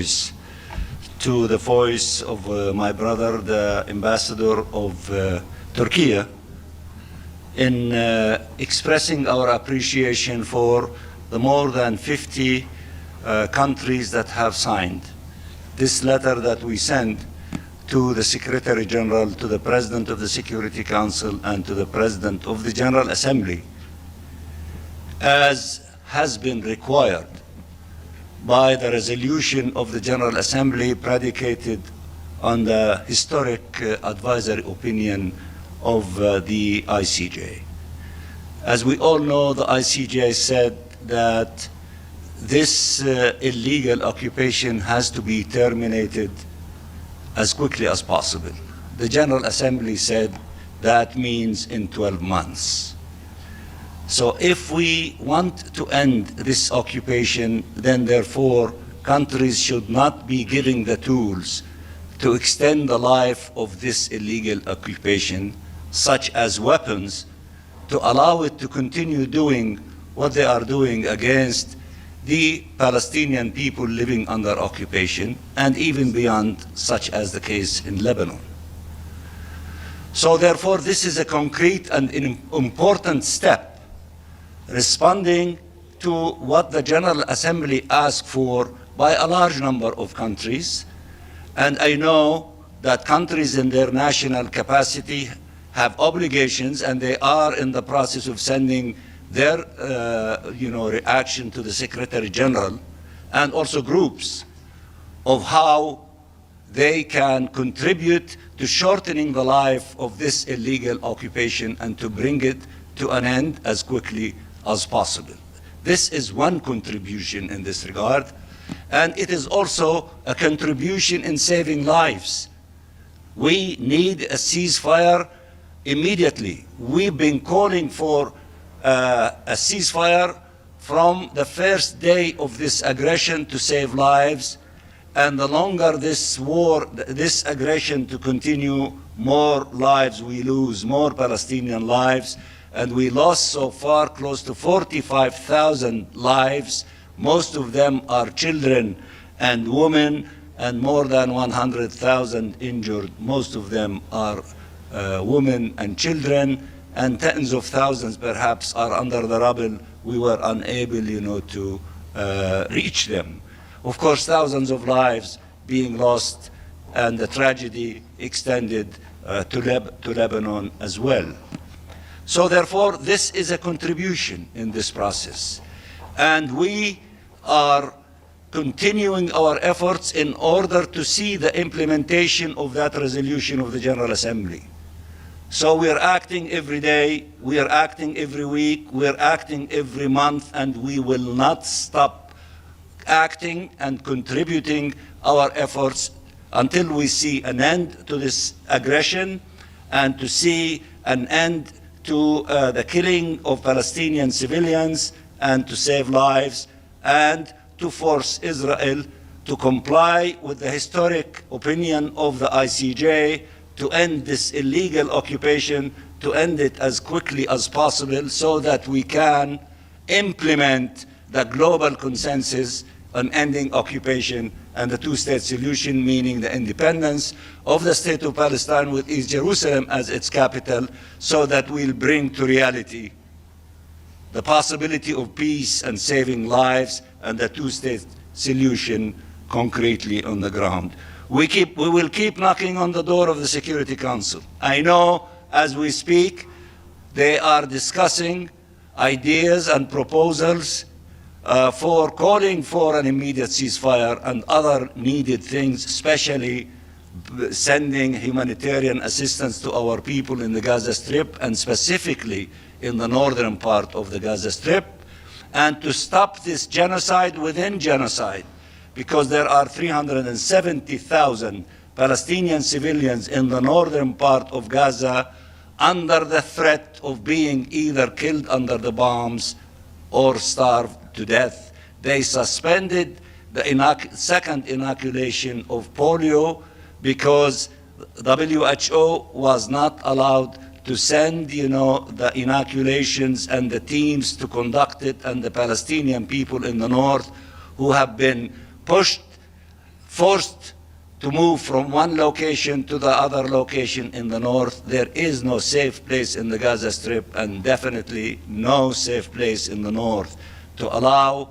voice to the voice of my brother, the ambassador of Turkey, in expressing our appreciation for the more than 50 countries that have signed this letter that we sent to the Secretary General, to the President of the Security Council, and to the President of the General Assembly, as has been required by the resolution of the General Assembly predicated on the historic advisory opinion of the ICJ. As we all know, the ICJ said that this illegal occupation has to be terminated as quickly as possible. The General Assembly said that means in 12 months. So if we want to end this occupation, then therefore countries should not be given the tools to extend the life of this illegal occupation, such as weapons, to allow it to continue doing what they are doing against the Palestinian people living under occupation, and even beyond, such as the case in Lebanon. So therefore, this is a concrete and an important step responding to what the General Assembly asked for by a large number of countries. And I know that countries in their national capacity have obligations, and they are in the process of sending their reaction to the Secretary General, and also groups, of how they can contribute to shortening the life of this illegal occupation and to bring it to an end as quickly as possible. This is one contribution in this regard, and it is also a contribution in saving lives. We need a ceasefire immediately. We've been calling for a ceasefire from the first day of this aggression to save lives, and the longer this war, this aggression to continue, more lives we lose, more Palestinian lives, and we lost so far close to 45,000 lives. Most of them are children and women, and more than 100,000 injured. Most of them are women and children, and tens of thousands perhaps are under the rubble. We were unable, to reach them. Of course, thousands of lives being lost, and the tragedy extended to Lebanon as well. So therefore, this is a contribution in this process. And we are continuing our efforts in order to see the implementation of that resolution of the General Assembly. So we are acting every day, we are acting every week, we are acting every month, and we will not stop acting and contributing our efforts until we see an end to this aggression, and to see an end to the killing of Palestinian civilians, and to save lives, and to force Israel to comply with the historic opinion of the ICJ, to end this illegal occupation, to end it as quickly as possible, so that we can implement the global consensus on ending occupation and the two-state solution, meaning the independence of the State of Palestine with East Jerusalem as its capital, so that we'll bring to reality the possibility of peace and saving lives and the two-state solution concretely on the ground. We will keep knocking on the door of the Security Council. I know as we speak, they are discussing ideas and proposals for calling for an immediate ceasefire and other needed things, especially sending humanitarian assistance to our people in the Gaza Strip, and specifically in the northern part of the Gaza Strip, and to stop this genocide within genocide, because there are 370,000 Palestinian civilians in the northern part of Gaza under the threat of being either killed under the bombs or starved to death. They suspended the second inoculation of polio because WHO was not allowed to send, the inoculations and the teams to conduct it, and the Palestinian people in the north, who have been pushed forced to move from one location to the other location in the north. There is no safe place in the Gaza Strip, and definitely no safe place in the north to allow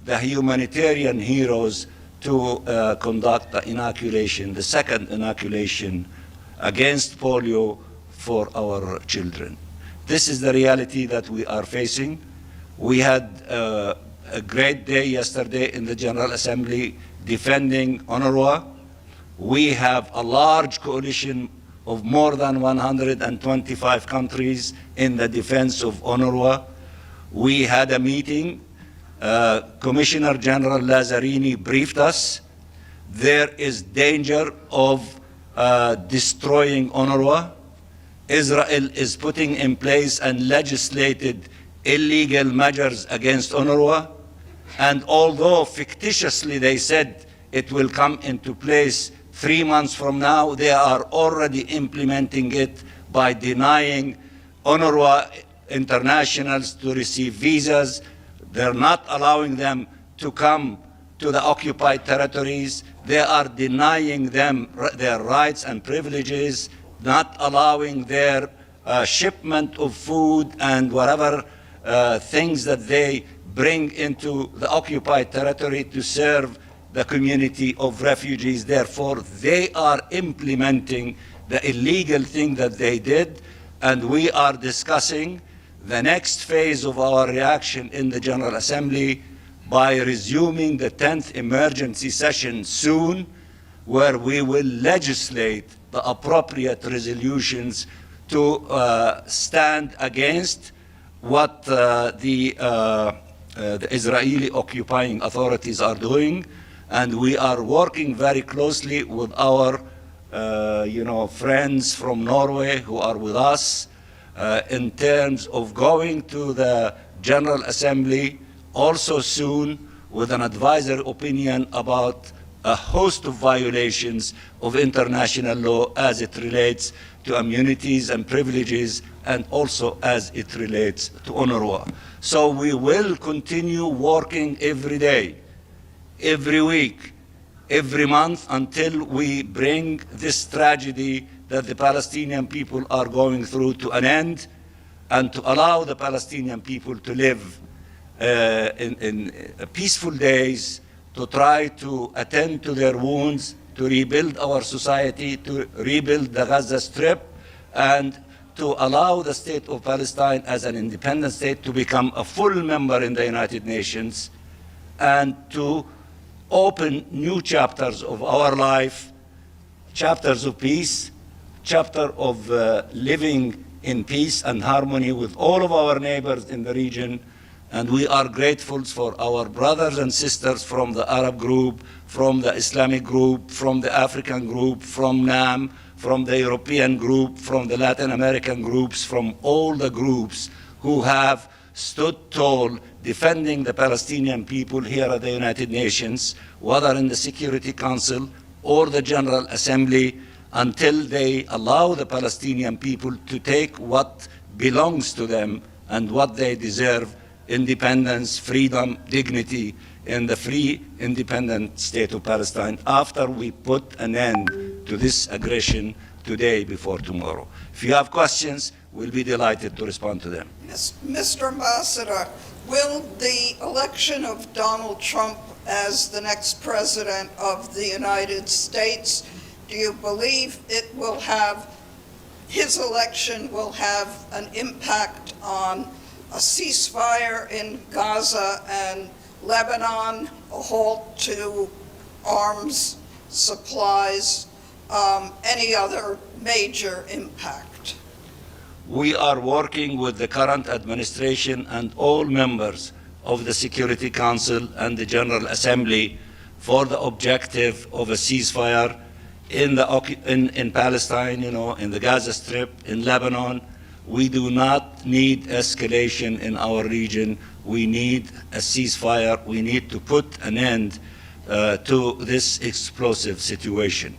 the humanitarian heroes to conduct the inoculation, the second inoculation against polio for our children. This is the reality that we are facing. We had a great day yesterday in the General Assembly defending UNRWA. We have a large coalition of more than 125 countries in the defense of UNRWA. We had a meeting. Commissioner General Lazzarini briefed us. There is danger of destroying UNRWA. Israel is putting in place and legislated illegal measures against UNRWA. And although fictitiously they said it will come into place 3 months from now, they are already implementing it by denying UNRWA internationals to receive visas. They're not allowing them to come to the occupied territories. They are denying them their rights and privileges, not allowing their shipment of food and whatever things that they bring into the occupied territory to serve the community of refugees. Therefore, they are implementing the illegal thing that they did, and we are discussing the next phase of our reaction in the General Assembly by resuming the 10th emergency session soon, where we will legislate the appropriate resolutions to stand against what the Israeli occupying authorities are doing. And we are working very closely with our friends from Norway who are with us in terms of going to the General Assembly also soon with an advisory opinion about a host of violations of international law as it relates to immunities and privileges, and also as it relates to UNRWA. So we will continue working every day, every week, every month, until we bring this tragedy that the Palestinian people are going through to an end, and to allow the Palestinian people to live in peaceful days, to try to attend to their wounds, to rebuild our society, to rebuild the Gaza Strip, and to allow the state of Palestine as an independent state to become a full member in the United Nations, and to open new chapters of our life, chapters of peace, chapter of living in peace and harmony with all of our neighbors in the region. And we are grateful for our brothers and sisters from the Arab group, from the Islamic group, from the African group, from NAM, from the European group, from the Latin American groups, from all the groups who have stood tall defending the Palestinian people here at the United Nations, whether in the Security Council or the General Assembly, until they allow the Palestinian people to take what belongs to them and what they deserve: independence, freedom, dignity in the free, independent state of Palestine, after we put an end to this aggression today before tomorrow. If you have questions, we'll be delighted to respond to them. Mr. Ambassador, will the election of Donald Trump as the next president of the United States, do you believe it will have, his election will have an impact on a ceasefire in Gaza and Lebanon, a halt to arms supplies, any other major impact? We are working with the current administration and all members of the Security Council and the General Assembly for the objective of a ceasefire in Palestine, in the Gaza Strip, in Lebanon. We do not need escalation in our region. We need a ceasefire. We need to put an end to this explosive situation.